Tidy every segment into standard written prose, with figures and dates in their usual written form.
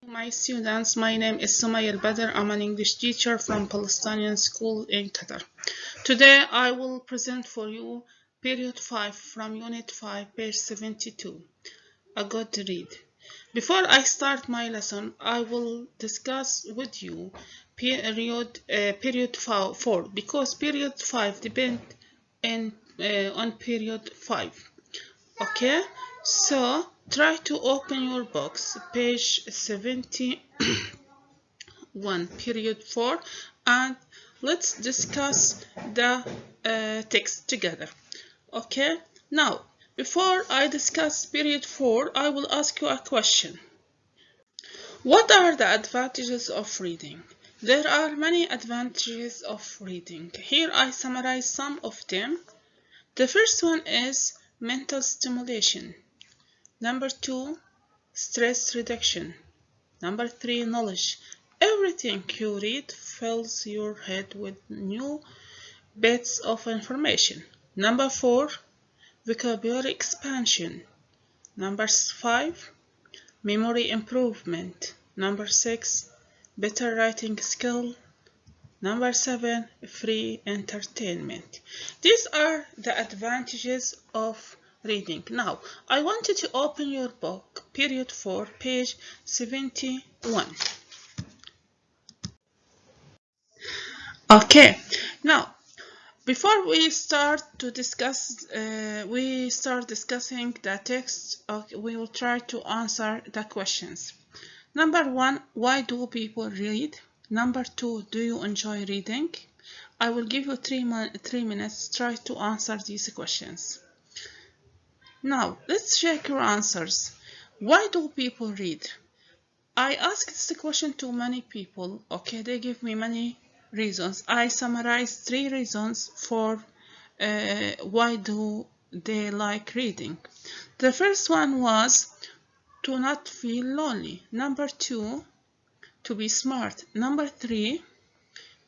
My students, my name is Sumaya Al-Badr. I'm an English teacher from Palestinian school in Qatar. Today I will present for you period 5 from unit 5 page 72, a good read. Before I start my lesson, I will discuss with you period 4 because period 5 depend on period 5. Okay, so try to open your books, page 71, period 4, and let's discuss the text together. Okay, now before I discuss period 4, I will ask you a question. What are the advantages of reading? There are many advantages of reading. Here I summarize some of them. The first one is mental stimulation. Number 2, stress reduction. Number 3, knowledge. Everything you read fills your head with new bits of information. Number 4, vocabulary expansion. Number 5, memory improvement. Number 6, better writing skill. Number 7, free entertainment. These are the advantages of reading. Now, I want you to open your book, period 4, page 71. Okay, now, before we start to discuss, discussing the text, we will try to answer the questions. Number 1, why do people read? Number 2, do you enjoy reading? I will give you 3 minutes to try to answer these questions. Now, let's check your answers. Why do people read? I asked this question to many people. Okay, they give me many reasons. I summarized 3 reasons for why do they like reading. The first one was to not feel lonely. Number 2, to be smart. Number 3,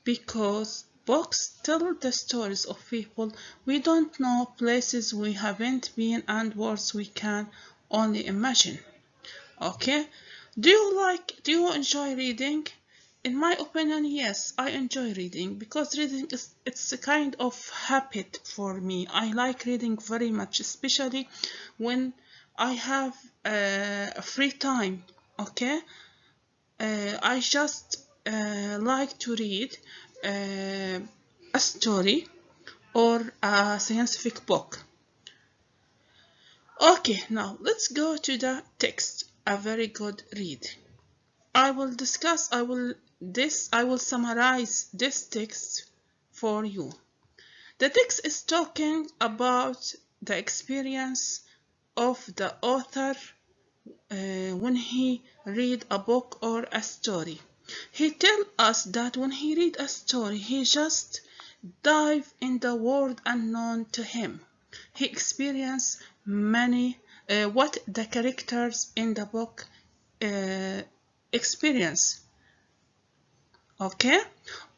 because books tell the stories of people we don't know, places we haven't been, and words we can only imagine. Okay, do you enjoy reading? In my opinion, yes, I enjoy reading because reading it's a kind of habit for me. I like reading very much, especially when I have free time. Okay, I just like to read a story or a scientific book. Okay, now let's go to the text. A very good read. I will summarize this text for you. The text is talking about the experience of the author when he read a book or a story. He tells us that when he read a story, he just dive in the world unknown to him. He experienced many what the characters in the book experience. Okay,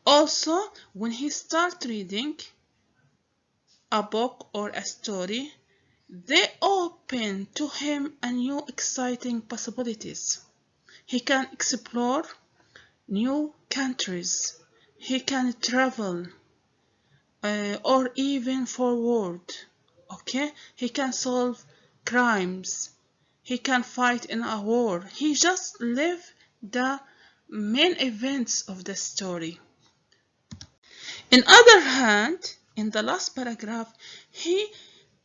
also when he start reading a book or a story, they open to him a new exciting possibilities. He can explore new countries, he can travel or even forward. Okay, he can solve crimes, he can fight in a war. He just live the main events of the story. In other hand, in the last paragraph, he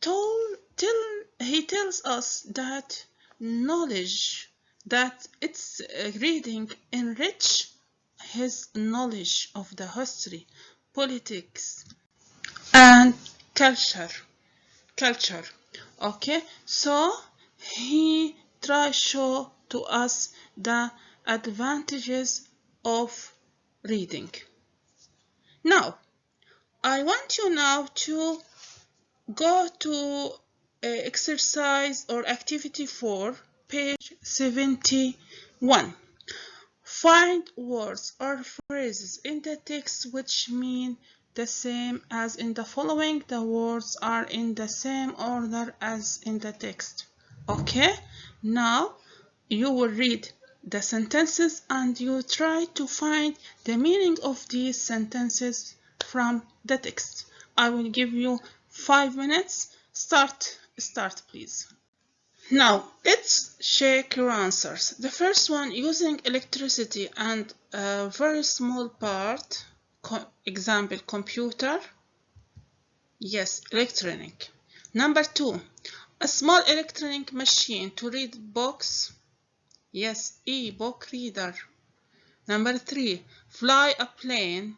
tells us that knowledge, that it's reading enrich his knowledge of the history, politics, and culture. Okay, so he tries to show to us the advantages of reading. Now, I want you now to go to exercise or activity 4, page 71. Find words or phrases in the text which mean the same as in the following. The words are in the same order as in the text. Okay, now you will read the sentences and you try to find the meaning of these sentences from the text. I will give you 5 minutes. Start, please. Now, let's check your answers. The first one, using electricity and a very small part, example, computer. Yes, electronic. Number 2, a small electronic machine to read books. Yes, e-book reader. Number 3, fly a plane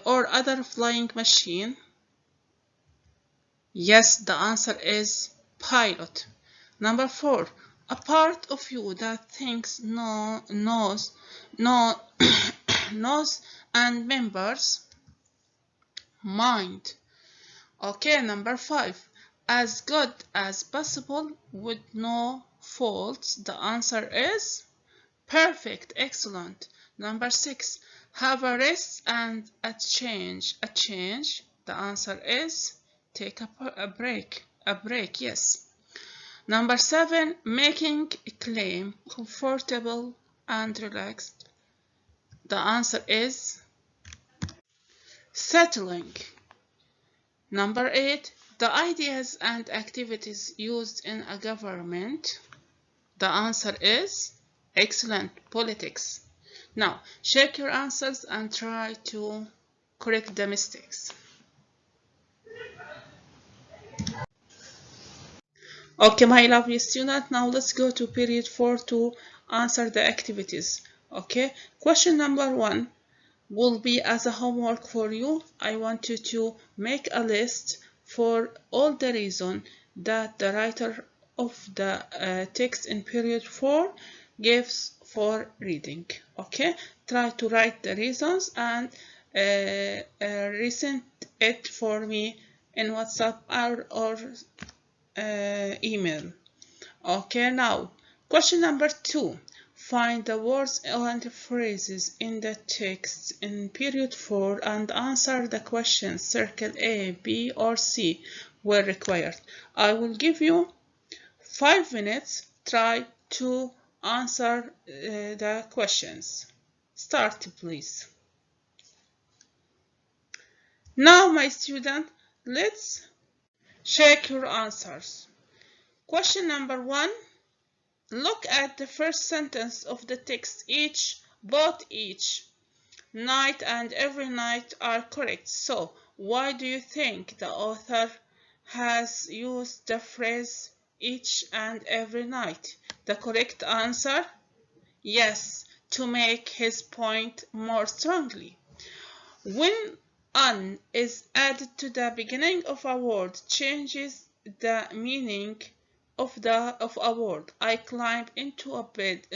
or other flying machine. Yes, the answer is pilot. Number 4, a part of you that thinks, knows, knows and remembers. Mind. Okay, number 5, as good as possible with no faults. The answer is perfect, excellent. Number 6, have a rest and a change. The answer is take a break. Yes. Number 7, making a claim, comfortable and relaxed. The answer is settling. Number 8, the ideas and activities used in a government. The answer is excellent, politics. Now, check your answers and try to correct the mistakes. Okay, my lovely student, now let's go to period 4 to answer the activities. Okay, question number 1 will be as a homework for you. I want you to make a list for all the reasons that the writer of the text in period 4 gives for reading. Okay, try to write the reasons and resend it for me in WhatsApp or email. Okay, now question number 2. Find the words and phrases in the text in period 4 and answer the questions. Circle A, B, or C where required. I will give you 5 minutes. Try to answer the questions. Start, please. Now, my student, let's check your answers. Question number 1. Look at the first sentence of the text. Both each night and every night are correct. So, why do you think the author has used the phrase each and every night? The correct answer? Yes, to make his point more strongly. When an is added to the beginning of a word, changes the meaning of a word. I climb into bed,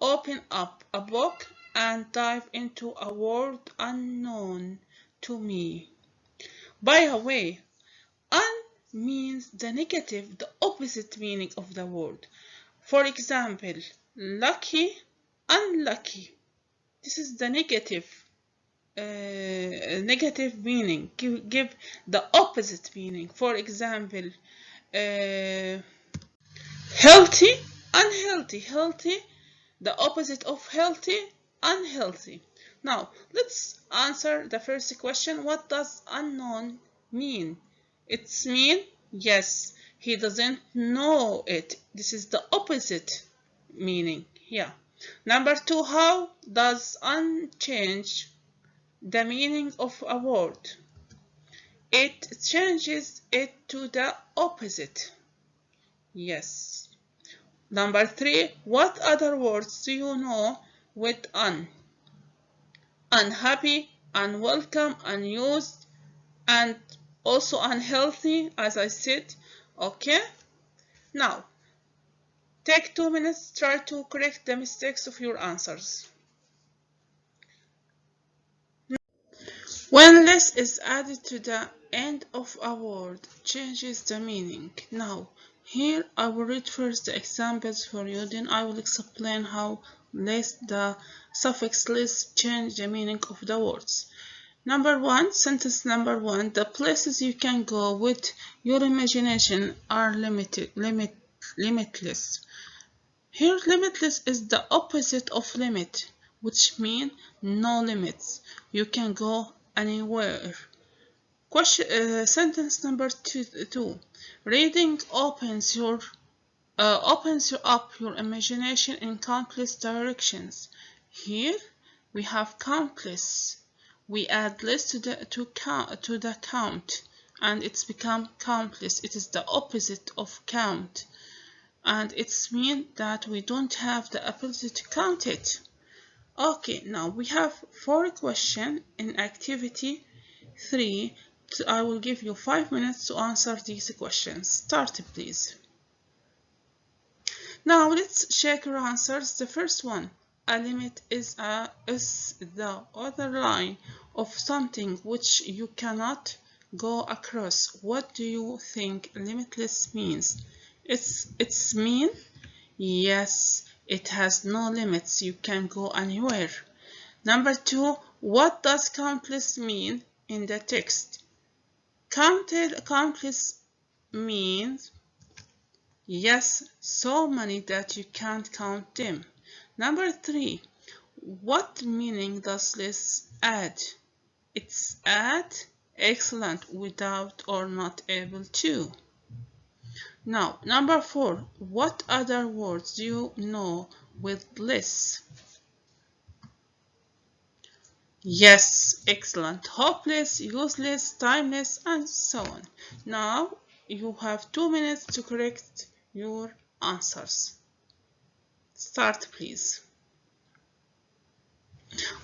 open up a book, and dive into a world unknown to me. By the way, un means the negative, the opposite meaning of the word. For example, lucky, unlucky. This is the negative meaning. Give the opposite meaning. For example, healthy, unhealthy. Healthy, the opposite of healthy, unhealthy. Now, let's answer the first question. What does unknown mean? It's mean, yes, he doesn't know it. This is the opposite meaning. Yeah. Number 2, how does change the meaning of a word? It changes it to the opposite. Yes. Number 3, what other words do you know with un? Unhappy, unwelcome, unused, and also unhealthy, as I said. Okay. Now, take 2 minutes, try to correct the mistakes of your answers. When less is added to the end of a word, changes the meaning. Now, here I will read first the examples for you, then I will explain how the suffix less change the meaning of the words. Number 1, sentence number 1, the places you can go with your imagination are limitless. Here, limitless is the opposite of limit, which means no limits. You can go anywhere. Sentence number two. Reading opens you up your imagination in countless directions. Here we have countless. We add less to the count, and it's become countless. It is the opposite of count, and it's mean that we don't have the ability to count it. Okay, now we have 4 questions in activity 3. I will give you 5 minutes to answer these questions. Start, please. Now let's check your answers. The first one, a limit is the other line of something which you cannot go across. What do you think limitless means? It's mean? Yes, it has no limits. You can go anywhere. Number 2, what does countless mean in the text? Countless means, yes, so many that you can't count them. Number 3, what meaning does this add? It's add, excellent, without or not able to. Now, number 4, what other words do you know with less? Yes, excellent. Hopeless, useless, timeless, and so on. Now, you have 2 minutes to correct your answers. Start, please.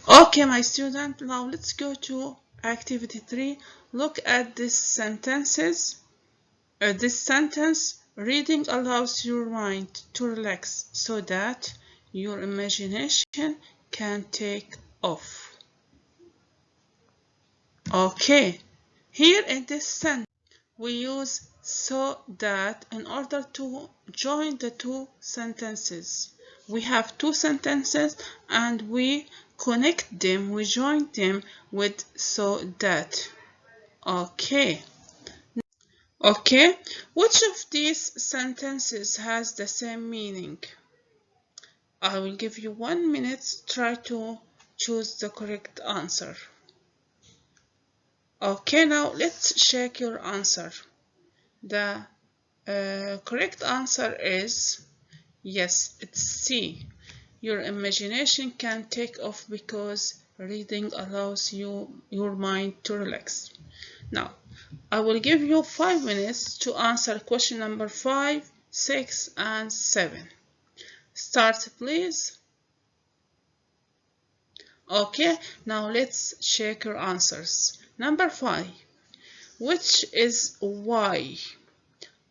Okay, my student, now let's go to activity 3. Look at these sentences. This sentence, reading allows your mind to relax so that your imagination can take off. Okay, here in this sentence, we use so that in order to join the 2 sentences. We have 2 sentences and we connect them, we join them with so that. Okay. Okay, which of these sentences has the same meaning? I will give you 1 minute. Try to choose the correct answer. Okay, now let's check your answer. The correct answer is yes, it's C. Your imagination can take off because reading allows your mind to relax. Now, I will give you 5 minutes to answer question number 5, 6, and 7. Start, please. Okay, now let's check your answers. Number 5, which is why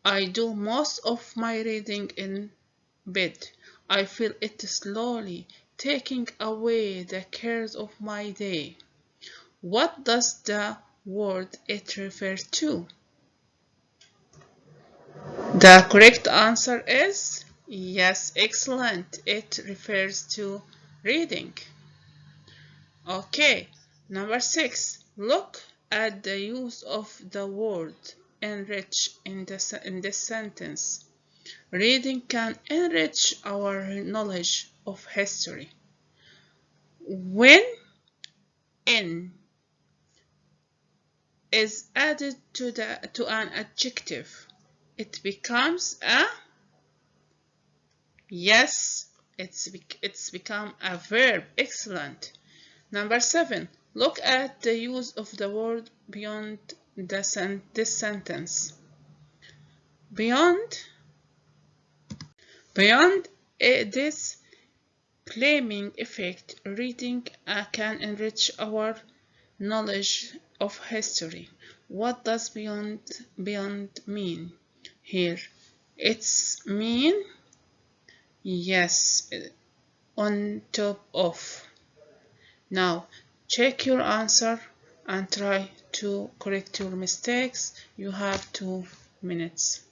I do most of my reading in bed. I feel it slowly taking away the cares of my day. What does the word it refer to? The correct answer is yes, excellent. It refers to reading. Okay, number 6. Look at the use of the word enrich in this sentence. Reading can enrich our knowledge of history. When in is added to an adjective, it becomes a yes, it's become a verb. Excellent. Number 7. Look at the use of the word beyond this sentence. Beyond this claiming effect, reading can enrich our knowledge of history. What does beyond mean here? It's mean yes, on top of. Now check your answer and try to correct your mistakes. You have 2 minutes.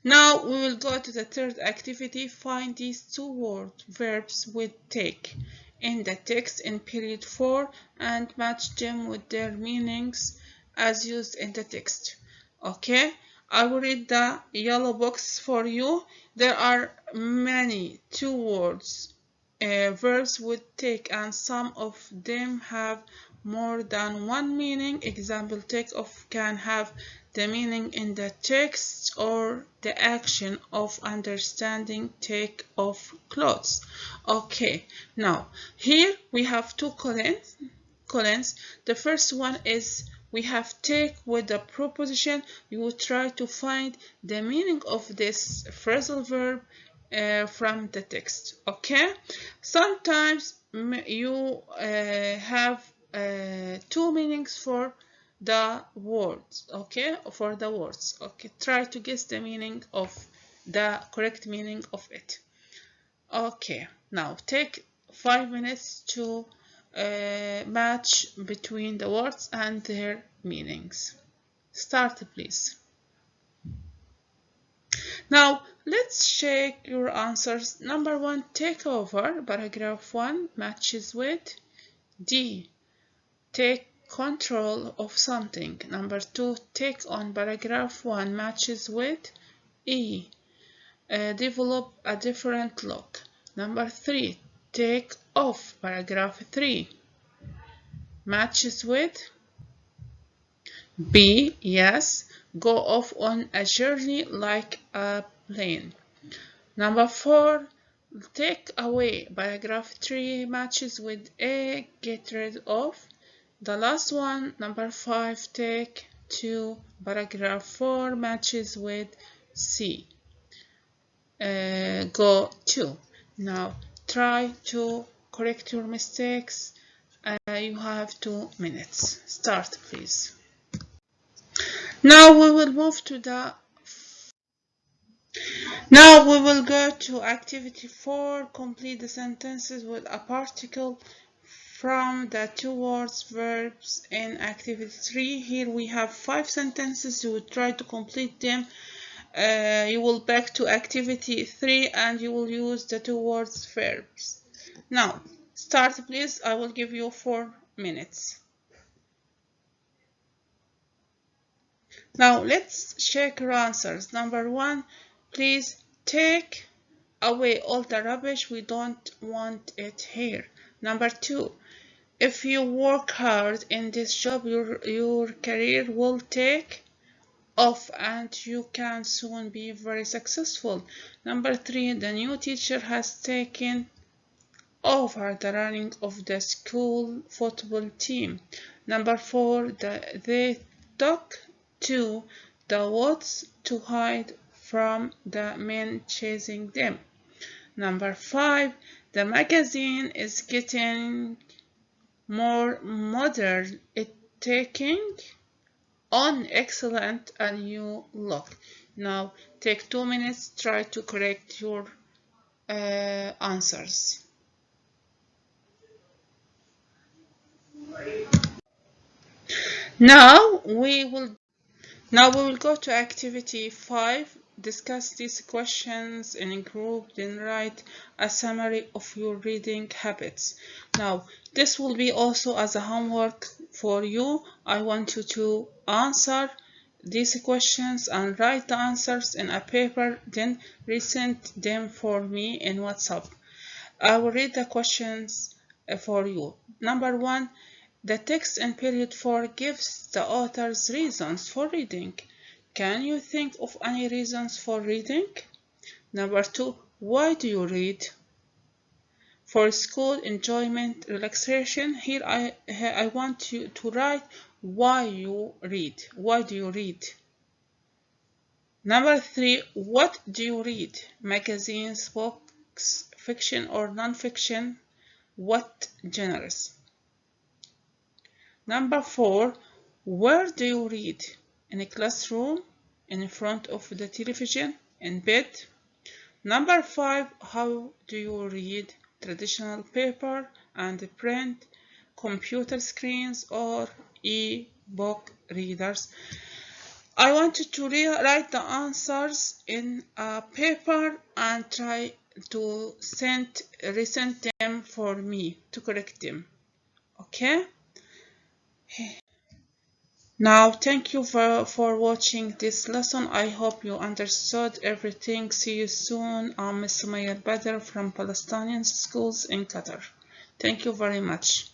Now we will go to the third activity. Find these 2 verbs with take in the text in period 4 and match them with their meanings as used in the text. Okay, I will read the yellow box for you. There are many two words verbs with take, and some of them have more than one meaning. Example, take off can have the meaning in the text or the action of understanding take off clothes. Okay, now here we have two colons. The first one is we have take with the preposition. You will try to find the meaning of this phrasal verb from the text. Okay, sometimes you have two meanings for the words. Okay, for the words. Okay, try to guess the meaning of the correct meaning of it. Okay, now take 5 minutes to match between the words and their meanings. Start, please. Now, let's check your answers. Number one, take over, paragraph 1 matches with D. Take control of something. Number 2, take on, paragraph 1 matches with E. Develop a different look. Number 3, take off, paragraph 3 matches with B. Yes, go off on a journey like a plane. Number 4, take away, paragraph 3 matches with A, get rid of. The last one, number 5, take to, paragraph 4 matches with C, go to. Now try to correct your mistakes. You have 2 minutes. Start, please. Now we will move to the Now we will go to activity 4. Complete the sentences with a particle from the two words verbs in activity 3. Here we have 5 sentences. You will try to complete them. You will back to activity 3 and you will use the two words verbs. Now start, please. I will give you 4 minutes. Now let's check your answers. Number 1, please take away all the rubbish. We don't want it here. Number 2, if you work hard in this job, your career will take off and you can soon be very successful. Number 3, the new teacher has taken over the running of the school football team. Number 4, they took to the woods to hide from the men chasing them. Number 5, the magazine is getting more modern. It's taking on excellent a new look. Now take 2 minutes, try to correct your answers. Now we will go to activity 5. Discuss these questions in a group, then write a summary of your reading habits. Now, this will be also as a homework for you. I want you to answer these questions and write the answers in a paper, then resend them for me in WhatsApp. I will read the questions for you. Number 1, the text in period 4 gives the author's reasons for reading. Can you think of any reasons for reading? Number 2, why do you read? For school, enjoyment, relaxation. Here I want you to write why you read. Why do you read? Number 3, what do you read? Magazines, books, fiction or non-fiction? What genres? Number 4, where do you read? In a classroom, in front of the television, in bed? Number 5, how do you read? Traditional paper and print, computer screens or e-book readers? I want you to write the answers in a paper and try to resend them for me to correct them. Okay? Now, thank you for watching this lesson. I hope you understood everything. See you soon. I'm Miss Sumaya Badr from Palestinian Schools in Qatar. Thank you very much.